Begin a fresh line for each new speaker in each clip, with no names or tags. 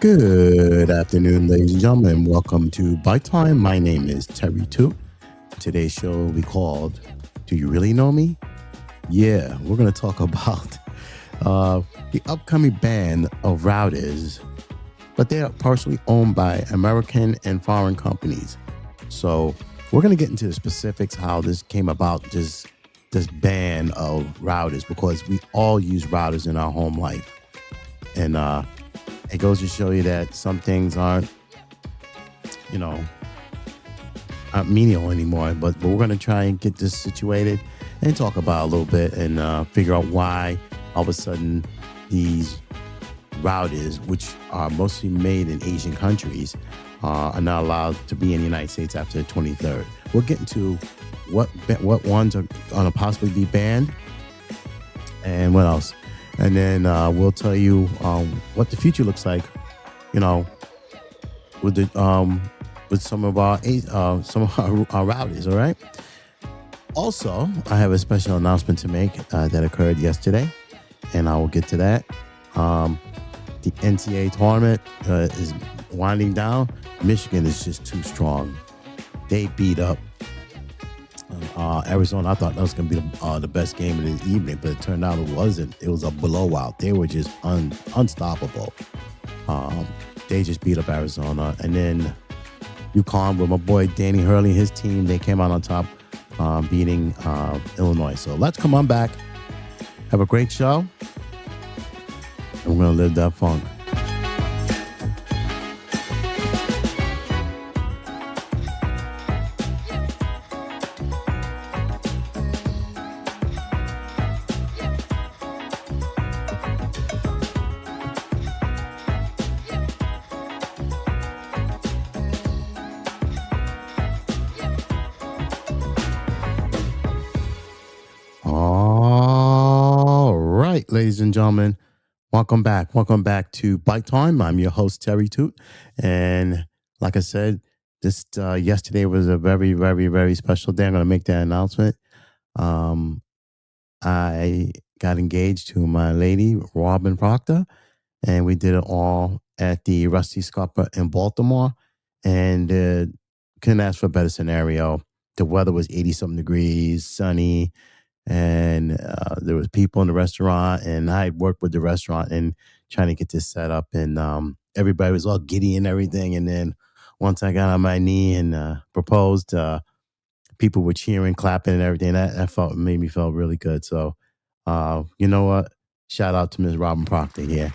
Good afternoon, ladies and gentlemen. Welcome to Bite Time. My name is Terry Toot. Today's show will be called Do You Really Know Me? Yeah, we're going to talk about the upcoming ban of routers, but they are partially owned by American and foreign companies. So we're going to get into the specifics how this came about, this ban of routers, because we all use routers in our home life. And it goes to show you that some things aren't menial anymore. But we're going to try and get this situated and talk about a little bit and figure out why all of a sudden these routers, which are mostly made in Asian countries, are not allowed to be in the United States after the 23rd. We'll get into what ones are going to possibly be banned and what else. And then we'll tell you what the future looks like, with some of our routers. All right. Also, I have a special announcement to make that occurred yesterday, and I will get to that. The NCAA tournament is winding down. Michigan is just too strong. They beat up Arizona. I thought that was going to be the best game of the evening, but it turned out it wasn't. It was a blowout. They were just unstoppable. They just beat up Arizona. And then UConn with my boy Danny Hurley and his team, they came out on top, beating Illinois. So let's come on back. Have a great show. And we're going to live that funk. All right, ladies and gentlemen, welcome back. Welcome back to Bite Time. I'm your host, Terry Toot. And like I said, this yesterday was a very, very, very special day. I'm going to make that announcement. I got engaged to my lady, Robin Proctor, and we did it all at the Rusty Scupper in Baltimore. And couldn't ask for a better scenario. The weather was 80-something degrees, sunny, and there was people in the restaurant, and I had worked with the restaurant and trying to get this set up, and everybody was all giddy and everything. And then once I got on my knee and proposed, people were cheering, clapping, and everything. That made me feel really good. So, you know what? Shout out to Ms. Robin Proctor here.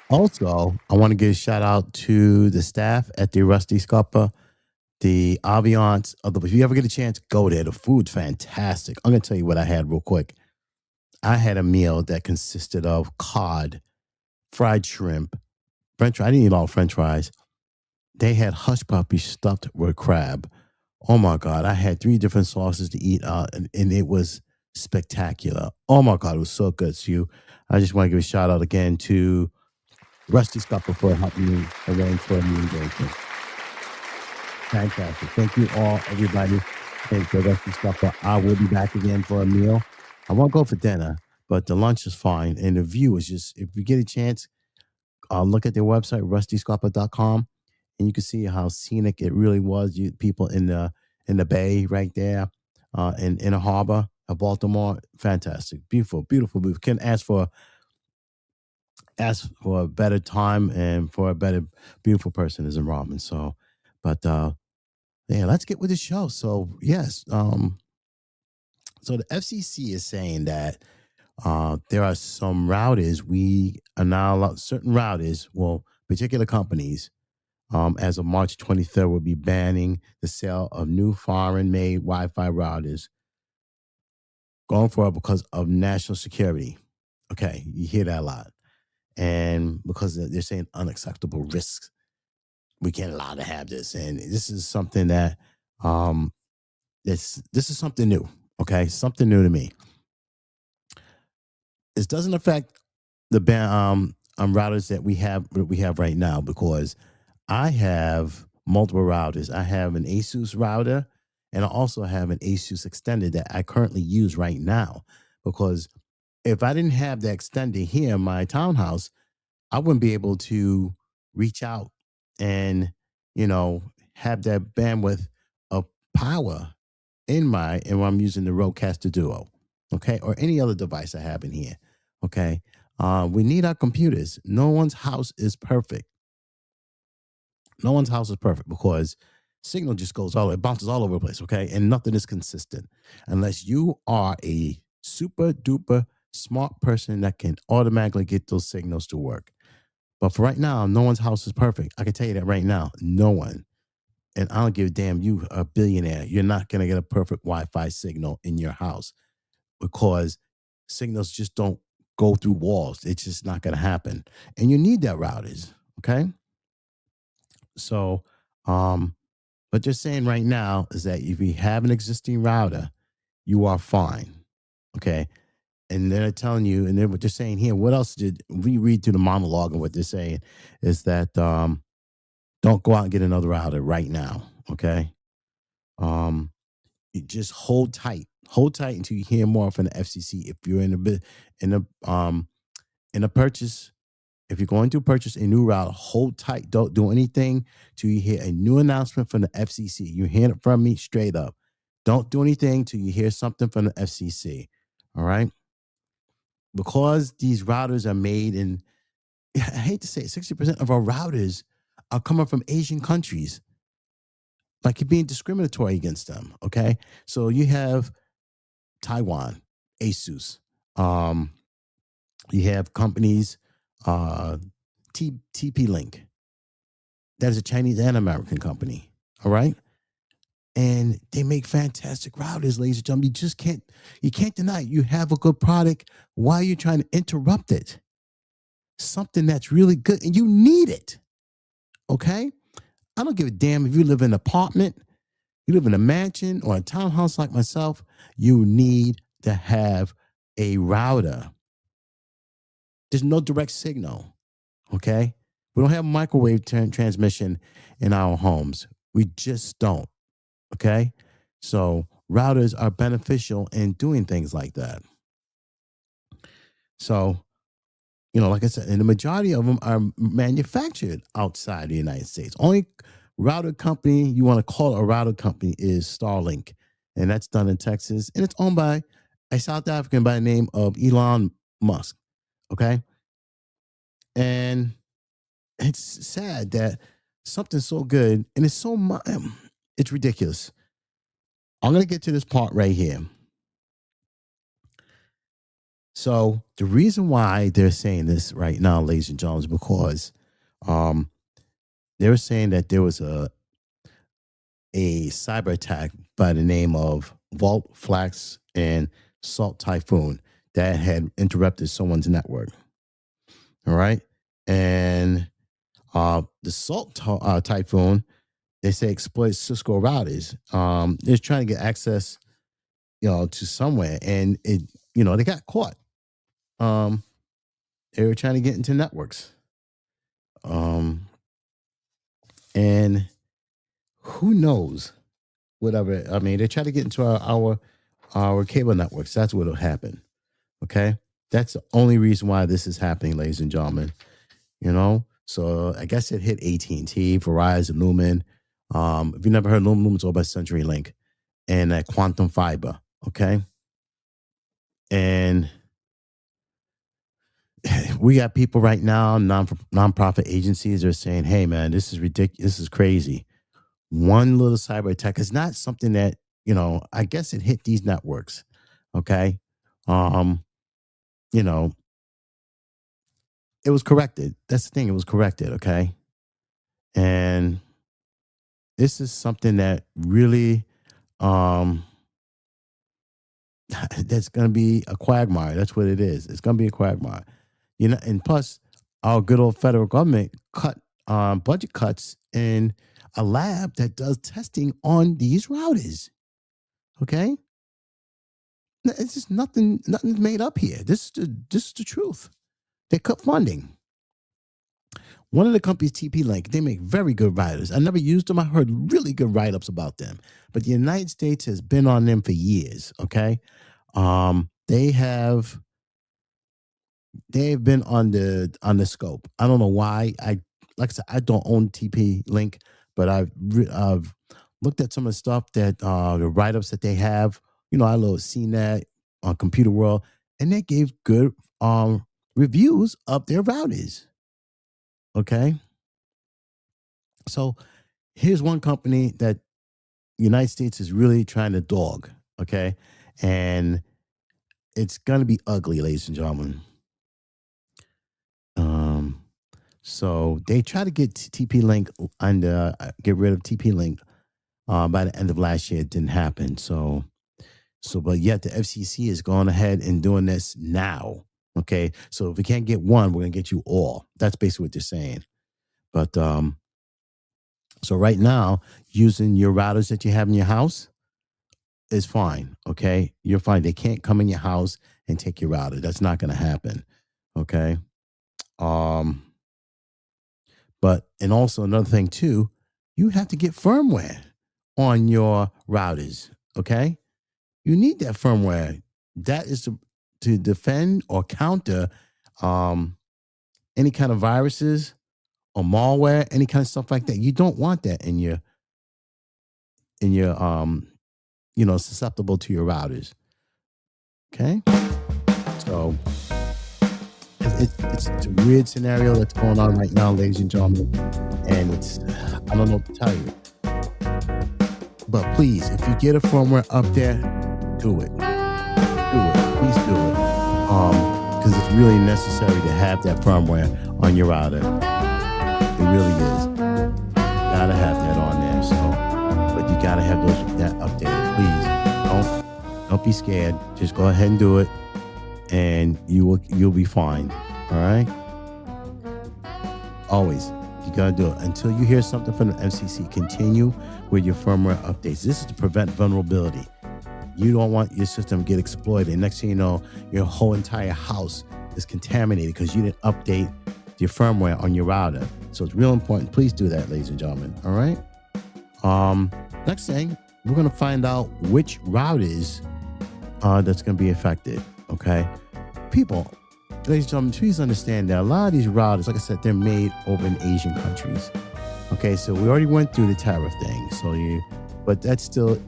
Also, I want to give a shout out to the staff at the Rusty Scupper, the ambiance of the. If you ever get a chance, go there. The food's fantastic. I'm gonna tell you what I had real quick. I had a meal that consisted of cod, fried shrimp, French. I didn't eat all French fries. They had hush puppies stuffed with crab. Oh my God! I had 3 different sauces to eat, and it was spectacular. Oh my God, it was so good. So I just want to give a shout out again to Rusty Scupper for helping me arrange for a new engagement. Fantastic. Thank you all, everybody. Thanks for Rusty Scupper. I will be back again for a meal. I won't go for dinner, but the lunch is fine. And the view is just, if you get a chance, look at their website, rustyscupper.com, and you can see how scenic it really was. People in the bay right there, in a harbor of Baltimore. Fantastic. Beautiful, beautiful, beautiful. Can ask for a better time and for a better, beautiful person is in Robin. So, but yeah, let's get with the show. So, yes, so the FCC is saying that there are some routers we are now certain routers, well, particular companies, as of March 23rd, will be banning the sale of new foreign-made Wi-Fi routers going forward because of national security. Okay, you hear that a lot. And because they're saying unacceptable risks, we can't allow to have this. And this is something that this is something new. Okay, something new to me. This doesn't affect the routers that we have right now, because I have multiple routers. I have an Asus router And I also have an Asus extender that I currently use right now, because if I didn't have the extender here in my townhouse, I wouldn't be able to reach out and, have that bandwidth of power and when I'm using the Rodecaster Duo, okay, or any other device I have in here, okay. We need our computers. No one's house is perfect. No one's house is perfect because signal just it bounces all over the place, okay, and nothing is consistent unless you are a super duper smart person that can automatically get those signals to work. But for right now, no one's house is perfect. I can tell you that right now, no one. And I don't give a damn. You are a billionaire. You're not gonna get a perfect Wi-Fi signal in your house because signals just don't go through walls. It's just not gonna happen. And you need that routers. Okay. So, um, but just saying right now is that if you have an existing router, you are fine. Okay. And they're telling you, and they're just saying here, what else did we read through the monologue? And what they're saying is that don't go out and get another router right now. Okay. Um, you just hold tight until you hear more from the FCC. If you're in a bit in a purchase, if you're going to purchase a new router, hold tight. Don't do anything till you hear a new announcement from the FCC. You're hearing it from me straight up. Don't do anything till you hear something from the FCC. All right, because these routers are made in. I hate to say it, 60% of our routers are coming from Asian countries. Like you're being discriminatory against them. Okay, so you have Taiwan, Asus. Um, you have companies, uh, TP Link. That is a Chinese and American company. All right. And they make fantastic routers, ladies and gentlemen. You can't deny it. You have a good product. Why are you trying to interrupt it? Something that's really good and you need it. Okay. I don't give a damn if you live in an apartment, you live in a mansion or a townhouse like myself, you need to have a router. There's no direct signal. Okay. We don't have microwave transmission in our homes. We just don't. Okay. So routers are beneficial in doing things like that. So, like I said, and the majority of them are manufactured outside the United States. Only router company you want to call a router company is Starlink. And that's done in Texas. And it's owned by a South African by the name of Elon Musk. Okay. And it's sad that something so good and it's it's ridiculous. I'm going to get to this part right here. So the reason why they're saying this right now, ladies and gentlemen, is because um, they were saying that there was a cyber attack by the name of Vault Flax and Salt Typhoon that had interrupted someone's network. All right, and the Typhoon, they say exploits Cisco routers. They're trying to get access, to somewhere, and they got caught. Um, they were trying to get into networks. Um, and who knows? Whatever. I mean, they try to get into our cable networks. That's what'll happen. Okay, that's the only reason why this is happening, ladies and gentlemen. So I guess it hit AT&T, Verizon, Lumen. If you never heard Lumen, Lumen's all by CenturyLink and Quantum Fiber. Okay, and we got people right now, nonprofit agencies are saying, "Hey, man, this is ridiculous. This is crazy. One little cyber attack is not something that I guess it hit these networks. Okay, um, you know, it was corrected. That's the thing. It was corrected. Okay, and this is something that really, um, that's going to be a quagmire. That's what it is. It's going to be a quagmire. And plus, our good old federal government cut budget cuts in a lab that does testing on these routers. Okay, it's just nothing's made up here. This is the truth. They cut funding. One of the companies, TP-Link, they make very good routers. I never used them. I heard really good write-ups about them. But the United States has been on them for years, okay? They've been on the scope. I don't know why. Like I said, I don't own TP-Link, but I've looked at some of the stuff that the write-ups that they have. I load CNET on Computer World, and they gave good reviews of their routers. Okay, so here's one company that United States is really trying to dog. Okay, and it's gonna be ugly, ladies and gentlemen. Um, so they try to get TP-Link under get rid of TP-Link by the end of last year. It didn't happen. But yet the FCC is going ahead and doing this now. Okay, so if we can't get one, we're gonna get you all. That's basically what they're saying. But so right now, using your routers that you have in your house is fine. Okay, you're fine. They can't come in your house and take your router. That's not gonna happen. Okay. Um, and also another thing too, you have to get firmware on your routers. Okay, you need that firmware. That is to defend or counter any kind of viruses or malware, any kind of stuff like that. You don't want that in your susceptible to your routers. Okay, so it's a weird scenario that's going on right now, ladies and gentlemen, and I don't know what to tell you. But please, if you get a firmware up there, do it. Please do it. Because it's really necessary to have that firmware on your router. It really is. You gotta have that on there. But you gotta have that updated. Please don't be scared. Just go ahead and do it, and you'll be fine. All right. Always, you gotta do it until you hear something from the FCC. Continue with your firmware updates. This is to prevent vulnerability. You don't want your system to get exploited. And next thing you know, your whole entire house is contaminated because you didn't update your firmware on your router. So it's real important. Please do that, ladies and gentlemen. All right. Next thing, we're gonna find out which routers that's gonna be affected. Okay, people, ladies and gentlemen, please understand that a lot of these routers, like I said, they're made over in Asian countries. Okay, so we already went through the tariff thing. But that's still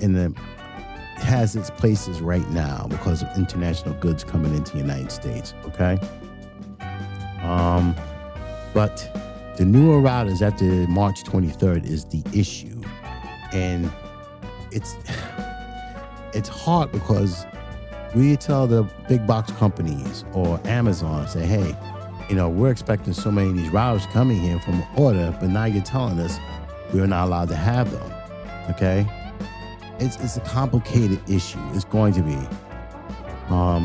has its places right now because of international goods coming into the United States. Okay. But the newer routers after March 23rd is the issue. And it's hard because we tell the big box companies or Amazon, say, hey, we're expecting so many of these routers coming here from order, but now you're telling us we're not allowed to have them. Okay. It's a complicated issue. It's going to be.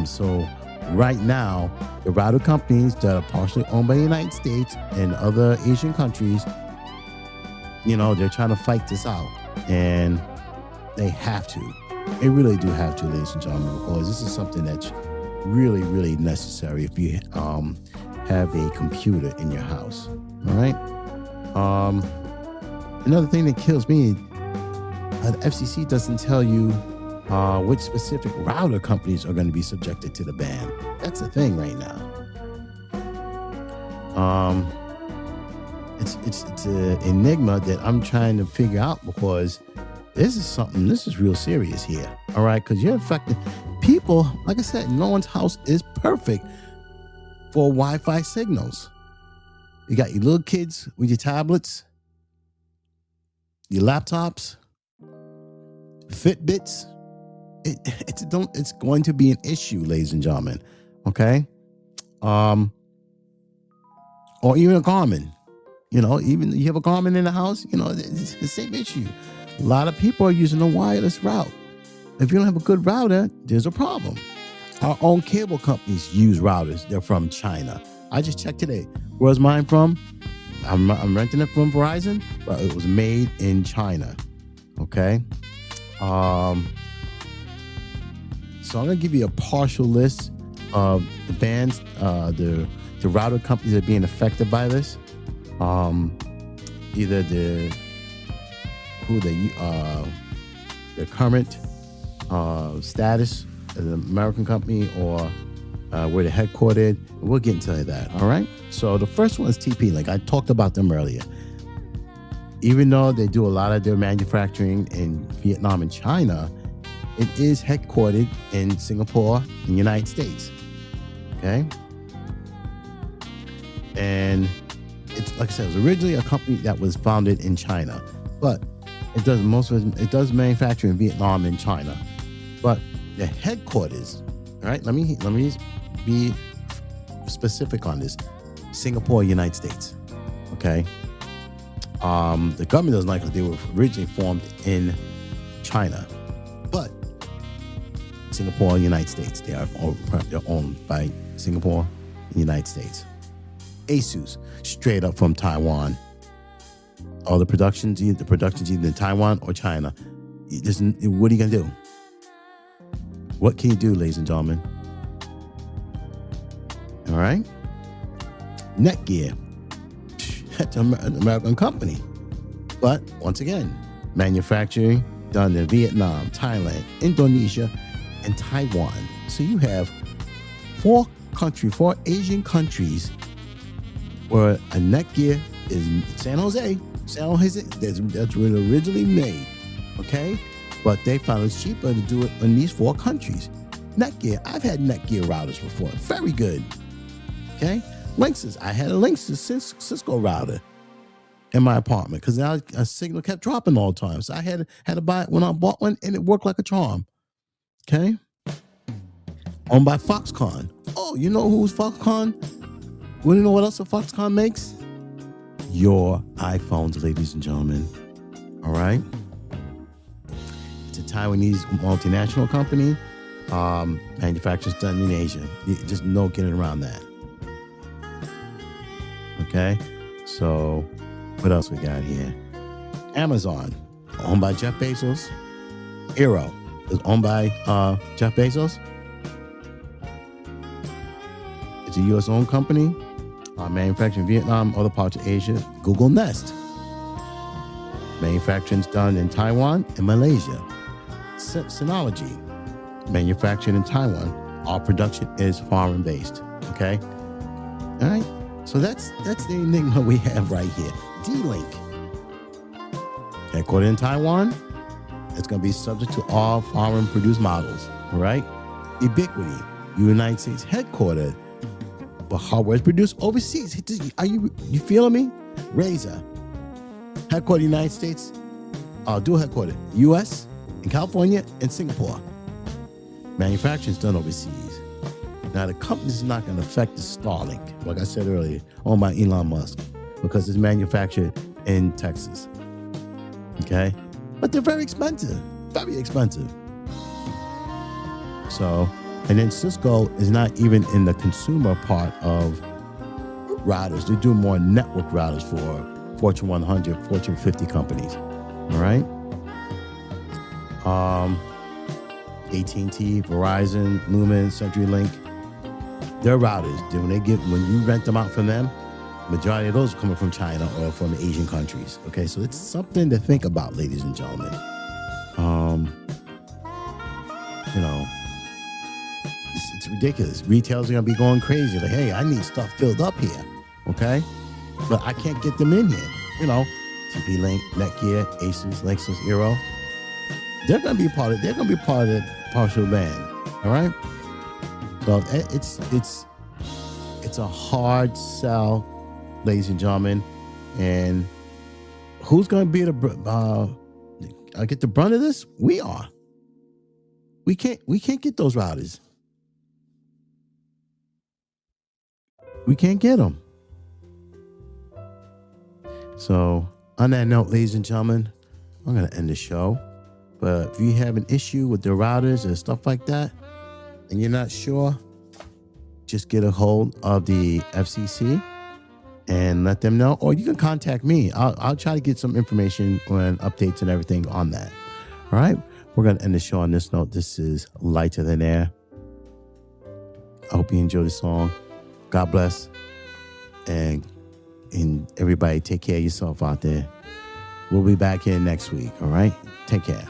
So right now, the router companies that are partially owned by the United States and other Asian countries, they're trying to fight this out. And they have to. They really do have to, ladies and gentlemen, because this is something that's really, really necessary if you have a computer in your house. All right. Another thing that kills me, the FCC doesn't tell you which specific router companies are going to be subjected to the ban. That's the thing right now. It's an enigma that I'm trying to figure out because this is real serious here. All right, because you're affecting people. Like I said, no one's house is perfect for Wi-Fi signals. You got your little kids with your tablets, your laptops, Fitbits. It's going to be an issue, ladies and gentlemen. Okay, or even a Garmin. Even you have a Garmin in the house. It's the same issue. A lot of people are using a wireless route. If you don't have a good router, there's a problem. Our own cable companies use routers. They're from China. I just checked today. Where's mine from? I'm renting it from Verizon, but it was made in China. Okay. So I'm gonna give you a partial list of the bands, the router companies that are being affected by this. either the current status as an American company or where they're headquartered. We'll get into that. All right. So the first one is TP-Link. I talked about them earlier. Even though they do a lot of their manufacturing in Vietnam and China, it is headquartered in Singapore, in the United States. Okay. And it's, like I said, it was originally a company that was founded in China, but it does manufacture in Vietnam and China. But the headquarters, all right, let me be specific on this. Singapore, United States. Okay. The government doesn't like it. They were originally formed in China, but Singapore, United States. They're owned by Singapore and United States. ASUS, straight up from Taiwan. All the productions either in Taiwan or China. What are you gonna do? What can you do, ladies and gentlemen? All right. Netgear. That's an American company. But once again, manufacturing done in Vietnam, Thailand, Indonesia, and Taiwan. So you have four Asian countries where a Netgear is San Jose. That's where it originally made. Okay? But they found it's cheaper to do it in these four countries. Netgear, I've had Netgear routers before. Very good. Okay? Linksys, I had a Linksys Cisco router in my apartment because a signal kept dropping all the time. So I had to buy it when I bought one, and it worked like a charm. Okay? Owned by Foxconn. Oh, you know who's Foxconn? Want to know what else a Foxconn makes? Your iPhones, ladies and gentlemen. All right? It's a Taiwanese multinational company. Manufacturing's done in Asia. Just no getting around that. Okay, so what else we got here? Amazon, owned by Jeff Bezos. Eero is owned by Jeff Bezos. It's a U.S.-owned company. Manufacturing in Vietnam, other parts of Asia. Google Nest. Manufacturing's done in Taiwan and Malaysia. Synology, manufactured in Taiwan. All production is foreign-based. Okay, all right. So that's the enigma we have right here. D-Link, headquartered in Taiwan. It's going to be subject to all foreign-produced models. All right. Ubiquiti, United States headquartered, but hardware is produced overseas. Are you feeling me? Razer, headquartered United States, dual headquartered U.S. in California and Singapore. Manufacturing is done overseas. Now, the company is not going to affect the Starlink, like I said earlier, owned by Elon Musk, because it's manufactured in Texas. Okay? But they're very expensive. Very expensive. So, and then Cisco is not even in the consumer part of routers. They do more network routers for Fortune 100, Fortune 50 companies. All right? AT&T, Verizon, Lumen, CenturyLink. Their routers, when you rent them out from them, majority of those are coming from China or from Asian countries. Okay, so it's something to think about, ladies and gentlemen. It's ridiculous. Retailers are gonna be going crazy. Like, hey, I need stuff filled up here. Okay, but I can't get them in here. TP-Link, Netgear, ASUS, Linksys, Eero. They're gonna be part of that partial ban. All right. So it's a hard sell, ladies and gentlemen. And who's going to be get the brunt of this? We are. We can't get those routers. We can't get them. So on that note, ladies and gentlemen, I'm going to end the show. But if you have an issue with the routers and stuff like that, and you're not sure, just get a hold of the FCC and let them know. Or you can contact me. I'll try to get some information and updates and everything on that. All right? We're going to end the show on this note. This is Lighter Than Air. I hope you enjoy the song. God bless. And And everybody take care of yourself out there. We'll be back here next week. All right. Take care.